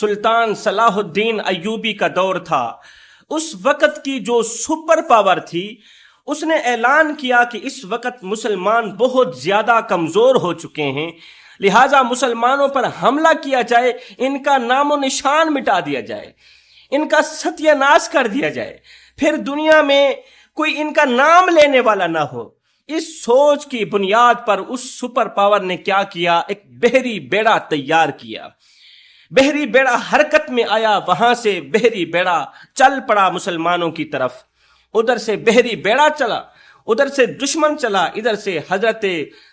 سلطان صلاح الدین ایوبی کا دور تھا. اس وقت کی جو سپر پاور تھی اس نے اعلان کیا کہ اس وقت مسلمان بہت زیادہ کمزور ہو چکے ہیں، لہٰذا مسلمانوں پر حملہ کیا جائے، ان کا نام و نشان مٹا دیا جائے، ان کا ستیہ ناش کر دیا جائے، پھر دنیا میں کوئی ان کا نام لینے والا نہ ہو. اس سوچ کی بنیاد پر اس سپر پاور نے کیا کیا؟ ایک بحری بیڑا تیار کیا. بحری بیڑا حرکت میں آیا، وہاں سے بحری بیڑا چل پڑا مسلمانوں کی طرف. ادھر سے بحری بیڑا چلا، ادھر سے دشمن چلا، ادھر سے حضرت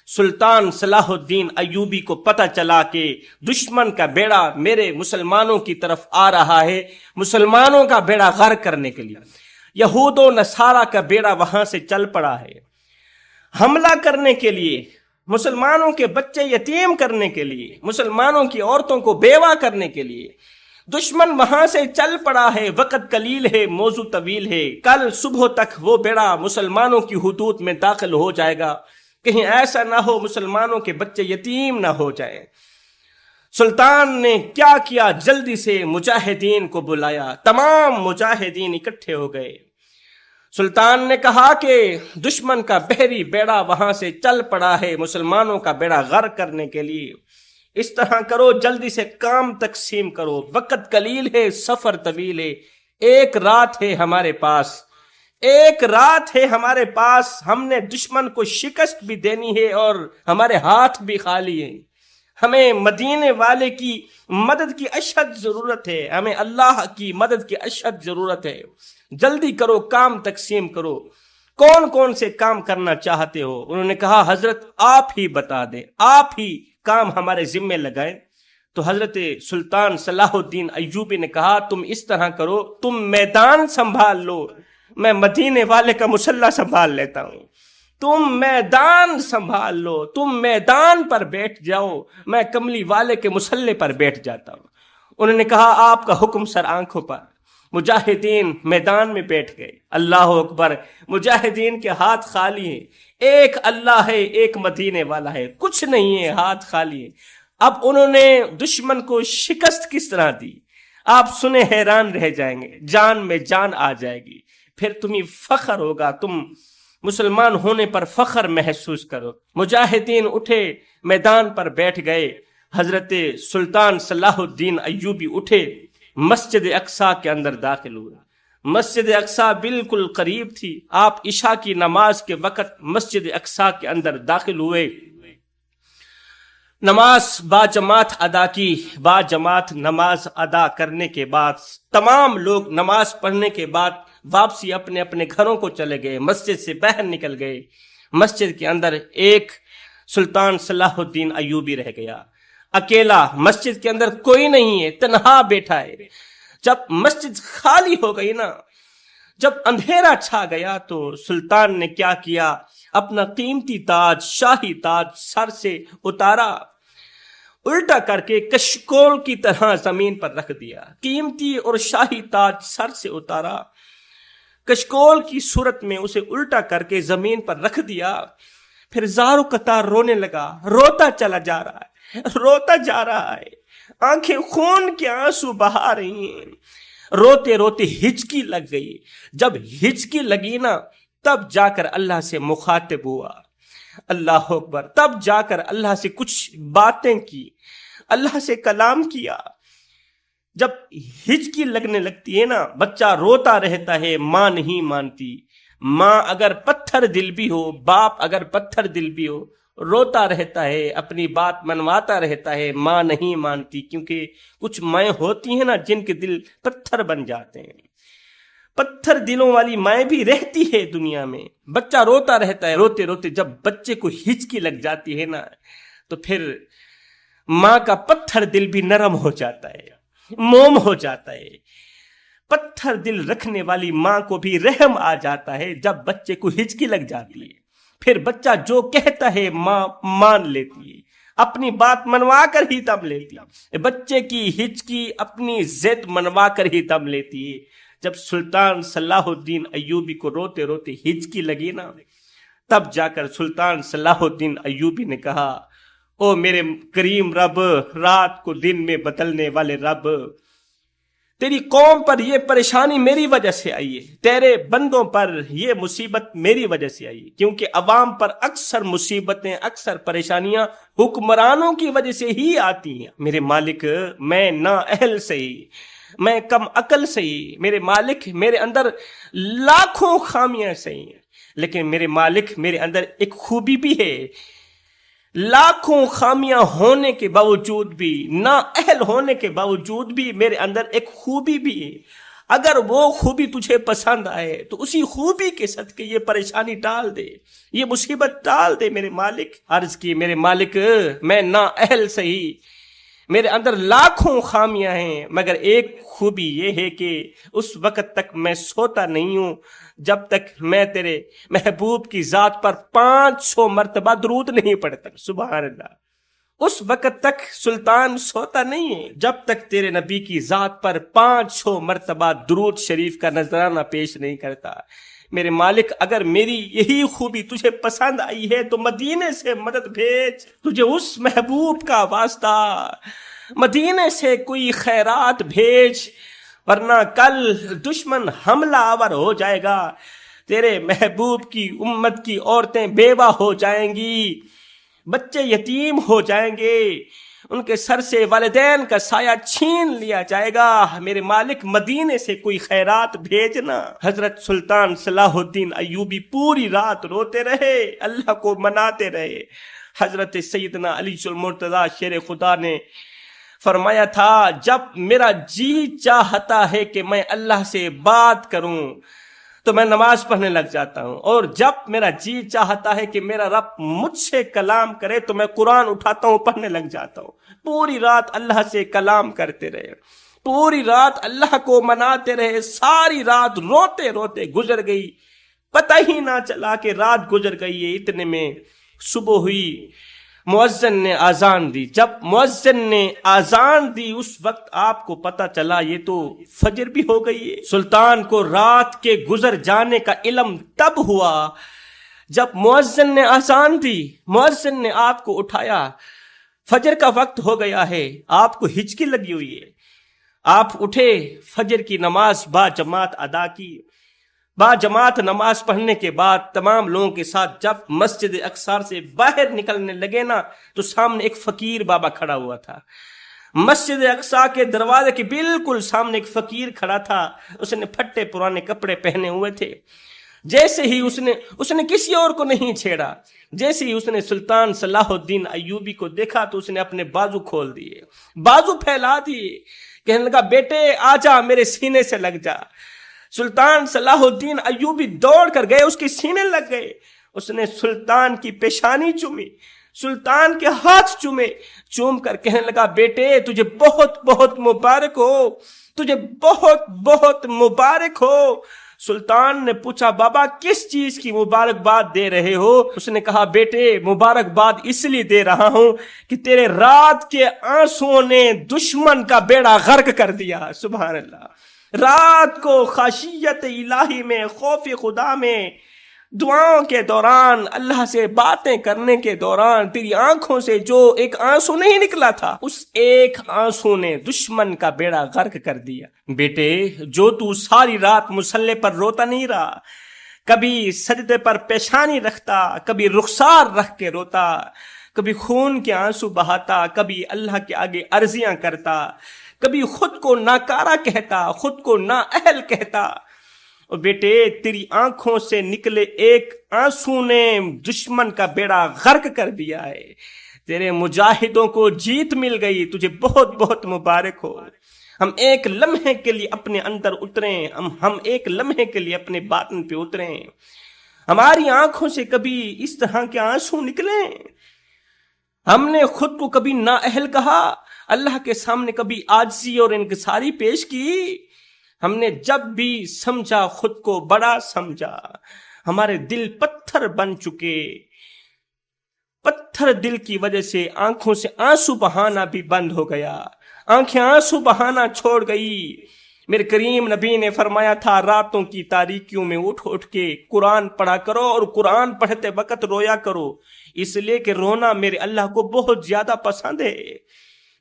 سلطان صلاح الدین ایوبی کو پتہ چلا کہ دشمن کا بیڑا میرے مسلمانوں کی طرف آ رہا ہے، مسلمانوں کا بیڑا غرق کرنے کے لیے. یہود و نصارہ کا بیڑا وہاں سے چل پڑا ہے حملہ کرنے کے لیے، مسلمانوں کے بچے یتیم کرنے کے لیے، مسلمانوں کی عورتوں کو بیوہ کرنے کے لیے. دشمن وہاں سے چل پڑا ہے. وقت قلیل ہے، موضوع طویل ہے. کل صبح تک وہ بیڑا مسلمانوں کی حدود میں داخل ہو جائے گا. کہیں ایسا نہ ہو مسلمانوں کے بچے یتیم نہ ہو جائیں. سلطان نے کیا کیا؟ جلدی سے مجاہدین کو بلایا. تمام مجاہدین اکٹھے ہو گئے. سلطان نے کہا کہ دشمن کا بحری بیڑا وہاں سے چل پڑا ہے مسلمانوں کا بیڑا غرق کرنے کے لیے. اس طرح کرو، جلدی سے کام تقسیم کرو. وقت قلیل ہے، سفر طویل ہے. ایک رات ہے ہمارے پاس، ایک رات ہے ہمارے پاس. ہم نے دشمن کو شکست بھی دینی ہے اور ہمارے ہاتھ بھی خالی ہیں. ہمیں مدینے والے کی مدد کی اشد ضرورت ہے، ہمیں اللہ کی مدد کی اشد ضرورت ہے. جلدی کرو، کام تقسیم کرو. کون کون سے کام کرنا چاہتے ہو؟ انہوں نے کہا حضرت آپ ہی بتا دیں، آپ ہی کام ہمارے ذمے لگائیں. تو حضرت سلطان صلاح الدین ایوبی نے کہا تم اس طرح کرو، تم میدان سنبھال لو، میں مدینے والے کا مسلح سنبھال لیتا ہوں. تم میدان سنبھال لو، تم میدان پر بیٹھ جاؤ، میں کملی والے کے مسلح پر بیٹھ جاتا ہوں. انہوں نے کہا آپ کا حکم سر آنکھوں پر. مجاہدین میدان میں بیٹھ گئے. اللہ اکبر. مجاہدین کے ہاتھ خالی ہیں. ایک اللہ ہے، ایک مدینے والا ہے، کچھ نہیں ہے، ہاتھ خالی ہے. اب انہوں نے دشمن کو شکست کس طرح دی آپ سنے حیران رہ جائیں گے. جان میں جان آ جائے گی. پھر تمہیں فخر ہوگا، تم مسلمان ہونے پر فخر محسوس کرو. مجاہدین اٹھے، میدان پر بیٹھ گئے. حضرت سلطان صلاح الدین ایوبی اٹھے، مسجد اقصیٰ کے اندر داخل ہوئے. مسجد اقصیٰ بالکل قریب تھی. آپ عشاء کی نماز کے وقت مسجد اقصیٰ کے اندر داخل ہوئے. نماز باجماعت ادا کی. باجماعت نماز ادا کرنے کے بعد تمام لوگ نماز پڑھنے کے بعد واپسی اپنے اپنے گھروں کو چلے گئے، مسجد سے باہر نکل گئے. مسجد کے اندر ایک سلطان صلاح الدین ایوبی رہ گیا، اکیلا. مسجد کے اندر کوئی نہیں ہے، تنہا بیٹھا ہے. جب مسجد خالی ہو گئی نا، جب اندھیرا چھا گیا تو سلطان نے کیا کیا؟ اپنا قیمتی تاج، شاہی تاج سر سے اتارا، الٹا کر کے کشکول کی طرح زمین پر رکھ دیا. قیمتی اور شاہی تاج سر سے اتارا، کشکول کی صورت میں اسے الٹا کر کے زمین پر رکھ دیا. پھر زاروں قطار رونے لگا. روتا چلا جا رہا ہے، روتا جا رہا ہے. آنکھیں خون کے آنسو بہا رہی ہیں. روتے روتے ہچکی لگ گئی. جب ہچکی لگی نا تب جا کر اللہ سے مخاطب ہوا. اللہ اکبر. تب جا کر اللہ سے کچھ باتیں کی، اللہ سے کلام کیا. جب ہچکی لگنے لگتی ہے نا، بچہ روتا رہتا ہے، ماں نہیں مانتی. ماں اگر پتھر دل بھی ہو، باپ اگر پتھر دل بھی ہو، روتا رہتا ہے، اپنی بات منواتا رہتا ہے. ماں نہیں مانتی، کیونکہ کچھ مائیں ہوتی ہیں نا جن کے دل پتھر بن جاتے ہیں. پتھر دلوں والی مائیں بھی رہتی ہے دنیا میں. بچہ روتا رہتا ہے. روتے روتے جب بچے کو ہچکی لگ جاتی ہے نا تو پھر ماں کا پتھر دل بھی نرم ہو جاتا ہے، موم ہو جاتا ہے. پتھر دل رکھنے والی ماں کو بھی رحم آ جاتا ہے جب بچے کو ہچکی لگ جاتی ہے. پھر بچہ جو کہتا ہے ماں مان لیتی ہے، اپنی بات منوا کر ہی دم لیتی ہے. بچے کی ہچکی اپنی ضد منوا کر ہی دم لیتی ہے. جب سلطان صلاح الدین ایوبی کو روتے روتے ہچکی لگی نا، تب جا کر سلطان صلاح الدین ایوبی نے کہا او میرے کریم رب، رات کو دن میں بدلنے والے رب، تیری قوم پر یہ پریشانی میری وجہ سے آئی ہے، تیرے بندوں پر یہ مصیبت میری وجہ سے آئی ہے، کیونکہ عوام پر اکثر مصیبتیں، اکثر پریشانیاں حکمرانوں کی وجہ سے ہی آتی ہیں۔ میرے مالک، میں نااہل سے ہی، میں کم عقل سے ہی، میرے مالک میرے اندر لاکھوں خامیاں سے ہی ہیں، لیکن میرے مالک میرے اندر ایک خوبی بھی ہے، لاکھوں خامیاں ہونے کے باوجود بھی، نااہل ہونے کے باوجود بھی میرے اندر ایک خوبی بھی ہے۔ اگر وہ خوبی تجھے پسند آئے تو اسی خوبی کے صدقے یہ پریشانی ڈال دے، یہ مصیبت ڈال دے میرے مالک۔ عرض کی میرے مالک، میں نااہل سہی، میرے اندر لاکھوں خامیاں ہیں، مگر ایک خوبی یہ ہے کہ اس وقت تک میں سوتا نہیں ہوں جب تک میں تیرے محبوب کی ذات پر 500 مرتبہ درود نہیں پڑھتا۔ سبحان اللہ۔ اس وقت تک سلطان سوتا نہیں ہے جب تک تیرے نبی کی ذات پر 500 مرتبہ درود شریف کا نذرانہ پیش نہیں کرتا۔ میرے مالک، اگر میری یہی خوبی تجھے پسند آئی ہے تو مدینے سے مدد بھیج، تجھے اس محبوب کا واسطہ، مدینے سے کوئی خیرات بھیج، ورنہ کل دشمن حملہ آور ہو جائے گا، تیرے محبوب کی امت کی عورتیں بیوہ ہو جائیں گی، بچے یتیم ہو جائیں گے، ان کے سر سے والدین کا سایہ چھین لیا جائے گا۔ میرے مالک، مدینے سے کوئی خیرات بھیجنا۔ حضرت سلطان صلاح الدین ایوبی پوری رات روتے رہے، اللہ کو مناتے رہے۔ حضرت سیدنا علی المرتضیٰ شیر خدا نے فرمایا تھا، جب میرا جی چاہتا ہے کہ میں اللہ سے بات کروں تو میں نماز پڑھنے لگ جاتا ہوں، اور جب میرا جی چاہتا ہے کہ میرا رب مجھ سے کلام کرے تو میں قرآن اٹھاتا ہوں، پڑھنے لگ جاتا ہوں۔ پوری رات اللہ سے کلام کرتے رہے، پوری رات اللہ کو مناتے رہے، ساری رات روتے روتے گزر گئی، پتہ ہی نہ چلا کہ رات گزر گئی ہے۔ اتنے میں صبح ہوئی، مؤذن نے آذان دی۔ جب مؤذن نے آذان دی اس وقت آپ کو پتا چلا یہ تو فجر بھی ہو گئی ہے۔ سلطان کو رات کے گزر جانے کا علم تب ہوا جب مؤذن نے آذان دی، مؤذن نے آپ کو اٹھایا، فجر کا وقت ہو گیا ہے، آپ کو ہچکی لگی ہوئی ہے، آپ اٹھے، فجر کی نماز با جماعت ادا کی۔ با جماعت نماز پڑھنے کے بعد تمام لوگوں کے ساتھ جب مسجد اقصی سے باہر نکلنے لگے نا تو سامنے ایک فقیر بابا کھڑا ہوا تھا۔ مسجد اقصی کے دروازے کے بالکل سامنے ایک فقیر کھڑا تھا، اس نے پھٹے پرانے کپڑے پہنے ہوئے تھے۔ جیسے ہی اس نے کسی اور کو نہیں چھیڑا، جیسے ہی اس نے سلطان صلاح الدین ایوبی کو دیکھا تو اس نے اپنے بازو کھول دیے، بازو پھیلا دیے، کہنے لگا، بیٹے آجا، میرے سینے سے لگ جا۔ سلطان صلاح الدین ایوبی دوڑ کر گئے، اس کے سینے لگ گئے، اس نے سلطان کی پیشانی چومی، سلطان کے ہاتھ چومے، چوم کر کہنے لگا، بیٹے تجھے بہت بہت مبارک ہو، تجھے بہت بہت مبارک ہو۔ سلطان نے پوچھا، بابا کس چیز کی مبارکباد دے رہے ہو؟ اس نے کہا، بیٹے مبارکباد اس لیے دے رہا ہوں کہ تیرے رات کے آنسوؤں نے دشمن کا بیڑا غرق کر دیا۔ سبحان اللہ۔ رات کو خشیت الہی میں، خوف خدا میں، دعاؤں کے دوران، اللہ سے باتیں کرنے کے دوران تیری آنکھوں سے جو ایک آنسو نہیں نکلا تھا، اس ایک آنسو نے دشمن کا بیڑا غرق کر دیا۔ بیٹے، جو تو ساری رات مصلی پر روتا نہیں رہا، کبھی سجدے پر پیشانی رکھتا، کبھی رخسار رکھ کے روتا، کبھی خون کے آنسو بہاتا، کبھی اللہ کے آگے عرضیاں کرتا، کبھی خود کو ناکارہ کہتا، خود کو نااہل کہتا، اور بیٹے تیری آنکھوں سے نکلے ایک آنسو نے دشمن کا بیڑا غرق کر دیا ہے، تیرے مجاہدوں کو جیت مل گئی، تجھے بہت بہت مبارک ہو۔ ہم ایک لمحے کے لیے اپنے اندر اتریں، ہم ایک لمحے کے لیے اپنے باطن پہ اتریں، ہماری آنکھوں سے کبھی اس طرح کے آنسو نکلیں؟ ہم نے خود کو کبھی نااہل کہا؟ اللہ کے سامنے کبھی عاجزی اور انکساری پیش کی؟ ہم نے جب بھی سمجھا خود کو بڑا سمجھا، ہمارے دل پتھر بن چکے، پتھر دل کی وجہ سے آنکھوں سے آنسو بہانا بھی بند ہو گیا، آنکھیں آنسو بہانا چھوڑ گئی، میرے کریم نبی نے فرمایا تھا راتوں کی تاریکیوں میں اٹھ اٹھ کے قرآن پڑھا کرو اور قرآن پڑھتے وقت رویا کرو، اس لیے کہ رونا میرے اللہ کو بہت زیادہ پسند ہے۔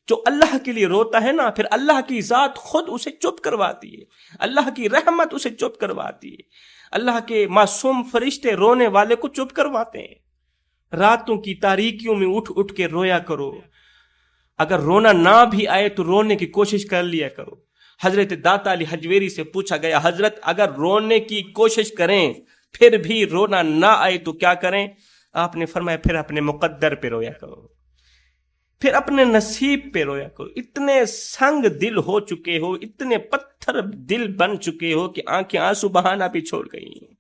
جو اللہ کے لیے روتا ہے نا، پھر اللہ کی ذات خود اسے چپ کرواتی ہے، اللہ کی رحمت اسے چپ کرواتی ہے، اللہ کے معصوم فرشتے رونے والے کو چپ کرواتے ہیں۔ راتوں کی تاریکیوں میں اٹھ اٹھ کے رویا کرو، اگر رونا نہ بھی آئے تو رونے کی کوشش کر لیا کرو۔ حضرت داتا علی حجویری سے پوچھا گیا، حضرت اگر رونے کی کوشش کریں پھر بھی رونا نہ آئے تو کیا کریں؟ آپ نے فرمایا پھر اپنے مقدر پہ رویا کرو، پھر اپنے نصیب پہ رویا کرو۔ اتنے سنگ دل ہو چکے ہو، اتنے پتھر دل بن چکے ہو کہ آنکھیں آنسو بہانا بھی چھوڑ گئی ہیں۔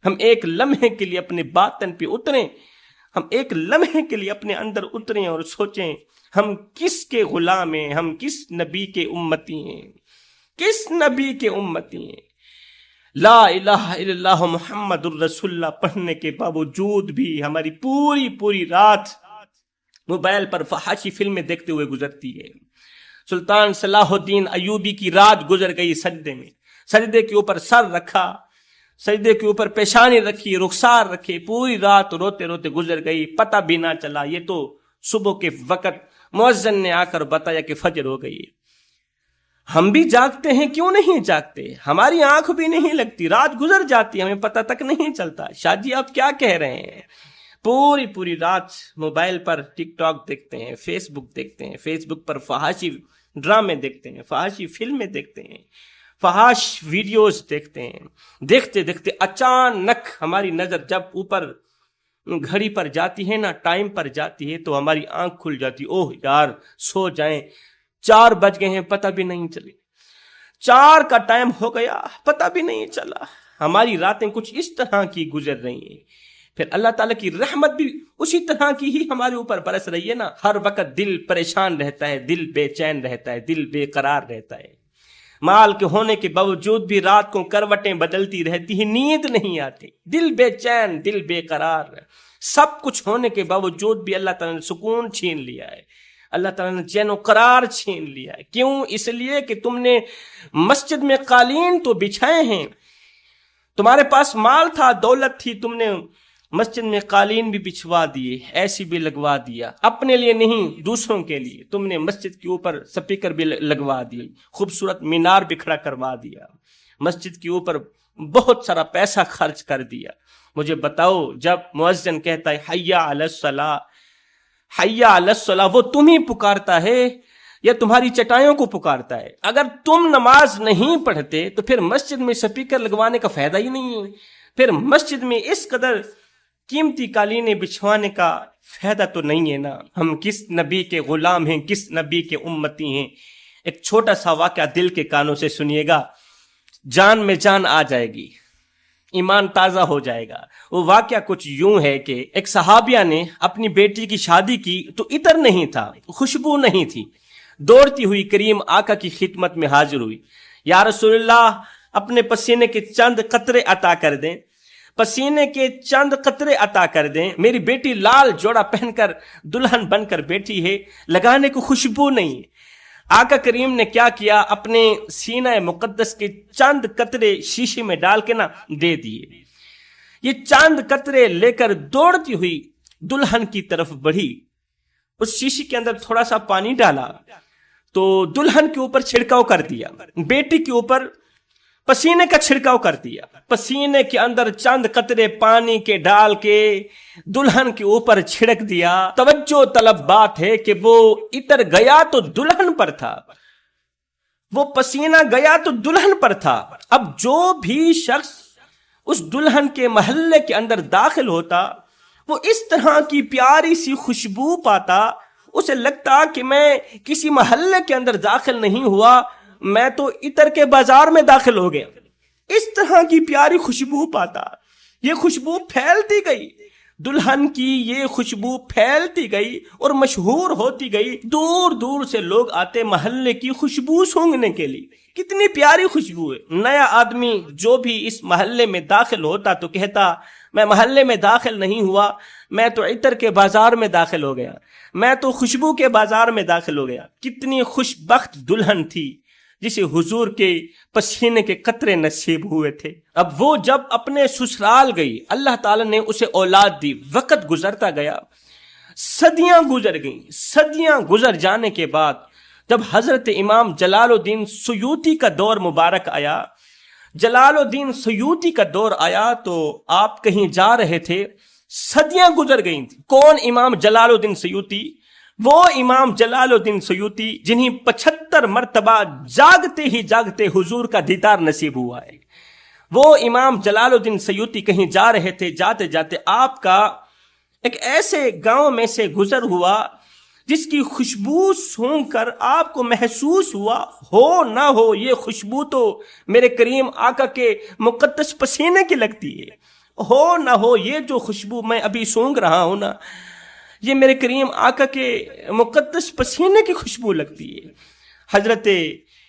ہم ایک لمحے کے لیے اپنے باطن پہ اتریں، ہم ایک لمحے کے لیے اپنے اندر اتریں اور سوچیں ہم کس کے غلام ہیں، ہم کس نبی کے امتی ہیں، کس نبی کے امتی ہیں۔ لا الہ الا اللہ محمد الرسول اللہ پڑھنے کے باوجود بھی ہماری پوری رات موبائل پر فحاشی فلمیں دیکھتے ہوئے گزرتی ہے۔ سلطان صلاح الدین ایوبی کی رات گزر گئی سجدے میں، سجدے کے اوپر سر رکھا، سجدے کے اوپر پیشانی رکھی، رخسار رکھے، پوری رات روتے روتے گزر گئی، پتہ بھی نہ چلا۔ یہ تو صبح کے وقت مؤذن نے آ کر بتایا کہ فجر ہو گئی۔ ہم بھی جاگتے ہیں، کیوں نہیں جاگتے؟ ہماری آنکھ بھی نہیں لگتی، رات گزر جاتی، ہمیں پتہ تک نہیں چلتا۔ شاہ جی آپ کیا کہہ رہے ہیں؟ پوری رات موبائل پر ٹک ٹاک دیکھتے ہیں، فیس بک دیکھتے ہیں، فیس بک پر فحاشی ڈرامے دیکھتے ہیں، فحاشی فلمیں دیکھتے ہیں، فحاش ویڈیوز دیکھتے ہیں۔ دیکھتے دیکھتے اچانک ہماری نظر جب اوپر گھڑی پر جاتی ہے نا، ٹائم پر جاتی ہے، تو ہماری آنکھ کھل جاتی، اوہ یار سو جائیں، 4 بج گئے ہیں، پتہ بھی نہیں چلی، 4 کا ٹائم ہو گیا، پتہ بھی نہیں چلا۔ ہماری راتیں کچھ اس طرح کی گزر رہی ہیں۔ پھر اللہ تعالیٰ کی رحمت بھی اسی طرح کی ہی ہمارے اوپر برس رہی ہے نا۔ ہر وقت دل پریشان رہتا ہے، دل بے چین رہتا ہے، دل بے قرار رہتا ہے۔ مال کے ہونے کے باوجود بھی رات کو کروٹیں بدلتی رہتی ہیں، نیند نہیں آتی، دل بے چین، دل بے قرار۔ سب کچھ ہونے کے باوجود بھی اللہ تعالیٰ نے سکون چھین لیا ہے، اللہ تعالیٰ نے چین و قرار چھین لیا ہے۔ کیوں؟ اس لیے کہ تم نے مسجد میں قالین تو بچھائے ہیں، تمہارے پاس مال تھا، دولت تھی، تم نے مسجد میں قالین بھی بچھوا دیے، ایسی بھی لگوا دیا، اپنے لیے نہیں دوسروں کے لیے۔ تم نے مسجد کے اوپر سپیکر بھی لگوا دیے، خوبصورت مینار بھی کھڑا کروا دیا، مسجد کے اوپر بہت سارا پیسہ خرچ کر دیا۔ مجھے بتاؤ، جب مؤذن کہتا ہے حی علی الصلاۃ، حی علی الصلاۃ، وہ تمہیں پکارتا ہے یا تمہاری چٹائیوں کو پکارتا ہے؟ اگر تم نماز نہیں پڑھتے تو پھر مسجد میں سپیکر لگوانے کا فائدہ ہی نہیں ہے، پھر مسجد میں اس قدر قیمتی قالینیں بچھوانے کا فائدہ تو نہیں ہے نا۔ ہم کس نبی کے غلام ہیں، کس نبی کے امتی ہیں؟ ایک چھوٹا سا واقعہ دل کے کانوں سے سنیے گا، جان میں جان آ جائے گی، ایمان تازہ ہو جائے گا۔ وہ واقعہ کچھ یوں ہے کہ ایک صحابیہ نے اپنی بیٹی کی شادی کی تو عطر نہیں تھا، خوشبو نہیں تھی، دوڑتی ہوئی کریم آقا کی خدمت میں حاضر ہوئی، یا رسول اللہ اپنے پسینے کے چند قطرے عطا کر دیں، پسینے کے چند قطرے عطا کر دیں، میری بیٹی لال جوڑا پہن کر دلہن بن کر بیٹھی ہے، لگانے کو خوشبو نہیں۔ آقا کریم نے کیا کیا، اپنے سینہ مقدس کے چند قطرے شیشے میں ڈال کے دے دیے۔ یہ چند قطرے لے کر دوڑتی ہوئی دلہن کی طرف بڑھی، اس شیشے کے اندر تھوڑا سا پانی ڈالا تو دلہن کے اوپر چھڑکاؤ کر دیا، بیٹی کے اوپر پسینے کا چھڑکاؤ کر دیا، پسینے کے اندر چند قطرے پانی کے ڈال کے دلہن کے اوپر چھڑک دیا۔ توجہ طلب بات ہے کہ وہ عطر گیا تو دلہن پر تھا، وہ پسینہ گیا تو دلہن پر تھا۔ اب جو بھی شخص اس دلہن کے محلے کے اندر داخل ہوتا، وہ اس طرح کی پیاری سی خوشبو پاتا، اسے لگتا کہ میں کسی محلے کے اندر داخل نہیں ہوا، میں تو عطر کے بازار میں داخل ہو گیا۔ اس طرح کی پیاری خوشبو پاتا، یہ خوشبو پھیلتی گئی، دلہن کی یہ خوشبو پھیلتی گئی اور مشہور ہوتی گئی، دور دور سے لوگ آتے محلے کی خوشبو سونگھنے کے لیے۔ کتنی پیاری خوشبو ہے۔ نیا آدمی جو بھی اس محلے میں داخل ہوتا تو کہتا میں محلے میں داخل نہیں ہوا، میں تو عطر کے بازار میں داخل ہو گیا، میں تو خوشبو کے بازار میں داخل ہو گیا۔ کتنی خوش بخت دلہن تھی جسے حضور کے پسینے کے قطرے نصیب ہوئے تھے۔ اب وہ جب اپنے سسرال گئی، اللہ تعالیٰ نے اسے اولاد دی، وقت گزرتا گیا، صدیاں گزر گئیں۔ صدیاں گزر جانے کے بعد جب حضرت امام جلال الدین سیوطی کا دور مبارک آیا، جلال الدین سیوطی کا دور آیا تو آپ کہیں جا رہے تھے، صدیاں گزر گئی تھیں۔ کون امام جلال الدین سیوطی؟ وہ امام جلال الدین سیوطی جنہیں 75 مرتبہ جاگتے ہی جاگتے حضور کا دیدار نصیب ہوا ہے۔ وہ امام جلال الدین سیوطی کہیں جا رہے تھے، جاتے جاتے آپ کا ایک ایسے گاؤں میں سے گزر ہوا جس کی خوشبو سونگھ کر آپ کو محسوس ہوا، ہو نہ ہو یہ خوشبو تو میرے کریم آقا کے مقدس پسینے کی لگتی ہے، ہو نہ ہو یہ جو خوشبو میں ابھی سونگھ رہا ہوں نا، یہ میرے کریم آقا کے مقدس پسینے کی خوشبو لگتی ہے۔ حضرت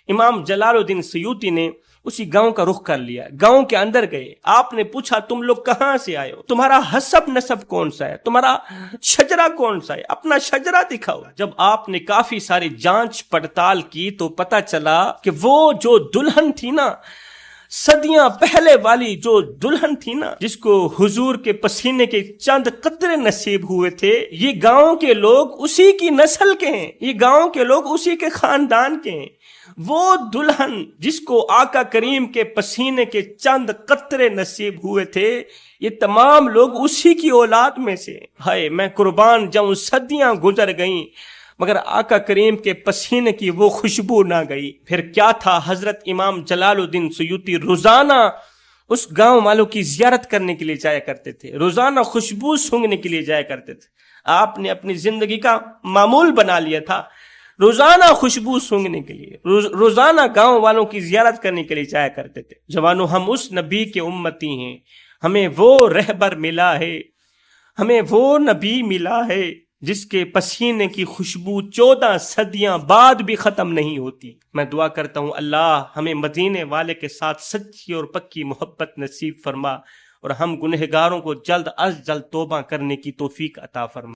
امام جلال الدین سیوطی نے اسی گاؤں کا رخ کر لیا، گاؤں کے اندر گئے، آپ نے پوچھا تم لوگ کہاں سے آئے ہو، تمہارا حسب نسب کون سا ہے، تمہارا شجرہ کون سا ہے، اپنا شجرہ دکھاؤ۔ جب آپ نے کافی ساری جانچ پڑتال کی تو پتہ چلا کہ وہ جو دلہن تھی نا، صدیاں پہلے والی جو دلہن تھی نا، جس کو حضور کے پسینے کے چند قطرے نصیب ہوئے تھے، یہ گاؤں کے لوگ اسی کی نسل کے ہیں، یہ گاؤں کے لوگ اسی کے خاندان کے ہیں۔ وہ دلہن جس کو آقا کریم کے پسینے کے چند قطرے نصیب ہوئے تھے، یہ تمام لوگ اسی کی اولاد میں سے۔ ہائے میں قربان جاؤں، صدیاں گزر گئیں مگر آقا کریم کے پسینے کی وہ خوشبو نہ گئی۔ پھر کیا تھا، حضرت امام جلال الدین سیوطی روزانہ اس گاؤں والوں کی زیارت کرنے کے لیے جایا کرتے تھے، روزانہ خوشبو سونگھنے کے لیے جایا کرتے تھے۔ آپ نے اپنی زندگی کا معمول بنا لیا تھا روزانہ خوشبو سونگھنے کے لیے، روزانہ گاؤں والوں کی زیارت کرنے کے لیے جایا کرتے تھے۔ جوانوں، ہم اس نبی کے امتی ہیں، ہمیں وہ رہبر ملا ہے، ہمیں وہ نبی ملا ہے جس کے پسینے کی خوشبو 14 صدیاں بعد بھی ختم نہیں ہوتی۔ میں دعا کرتا ہوں اللہ ہمیں مدینے والے کے ساتھ سچی اور پکی محبت نصیب فرما، اور ہم گنہگاروں کو جلد از جلد توبہ کرنے کی توفیق عطا فرما۔